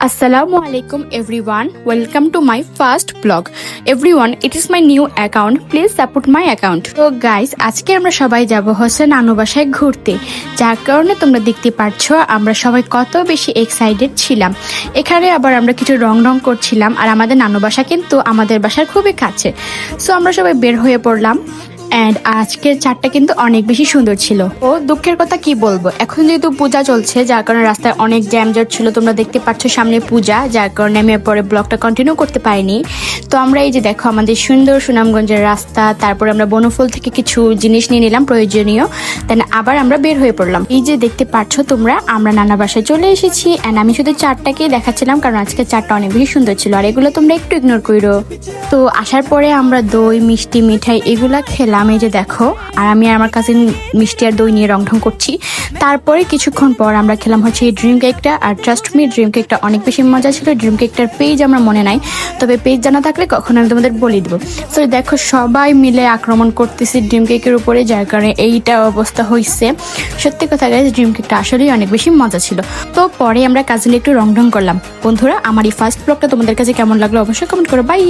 Assalamu alaikum everyone. Welcome to my first vlog. Everyone, it is my new account. Please support my account. So guys, আজকে আমরা সবাই যাব হচ্ছে নানু বাসায় ঘুরতে। যার কারণে তোমরা দেখতে পাচ্ছ আমরা সবাই কত বেশি এক্সাইটেড ছিলাম। এখানে আবার আমরা কিছু রং করছিলাম আর আমাদের নানু বাসা কিন্তু আমাদের বাসার খুবই কাছে। সো আমরা সবাই বের হয়ে পড়লাম। এন্ড আজকের চারটা কিন্তু অনেক বেশি সুন্দর ছিল। ও দুঃখের কথা কি বলবো, এখন যেহেতু পূজা চলছে যার কারণে রাস্তায় অনেক জ্যামজট ছিল। তোমরা দেখতে পাচ্ছ সামনে পূজা, যার কারণে আমি পরে ব্লগটা কন্টিনিউ করতে পারিনি। তো আমরা এই যে দেখো আমাদের সুন্দর সুনামগঞ্জের রাস্তা, তারপরে আমরা বনফুল থেকে কিছু জিনিস নিয়ে নিলাম প্রয়োজনীয়, দেন আবার আমরা বের হয়ে পড়লাম। এই যে দেখতে পাচ্ছ তোমরা আমরা নানা বাসায় চলে এসেছি। এন্ড আমি শুধু চারটাকেই দেখাচ্ছিলাম কারণ আজকে চারটা অনেক বেশি সুন্দর ছিল, আর এগুলো তোমরা একটু ইগনোর করো। তো আসার পরে আমরা দই মিষ্টি মিঠাই এগুলা খেলাম। এই যে দেখো, আর আমি আমার কাজিন মিষ্টি আর দই নিয়ে রং করছি। তারপরে কিছুক্ষণ পর আমরা খেলাম হচ্ছে এই ড্রিম কেকটা, আর ট্রাস্ট মি ড্রিম কেকটা অনেক বেশি মজা ছিল। ড্রিম কেকটার পেজ আমার মনে নাই, তবে পেজ জানা থাকলে কখন আমি তোমাদের বলে দেবো। তো দেখো সবাই মিলে আক্রমণ করতেছি ড্রিম কেকের উপরে, যার কারণে এইটা অবস্থা হয়েছে। সত্যি কথা গাইস, ড্রিম কেকটা আসলেই অনেক বেশি মজা ছিল। তো পরে আমরা কাজিনে একটু রং করলাম। বন্ধুরা, আমার এই ফার্স্ট ব্লগটা তোমাদের কাছে কেমন লাগলো অবশ্যই কমেন্ট করো। বাই।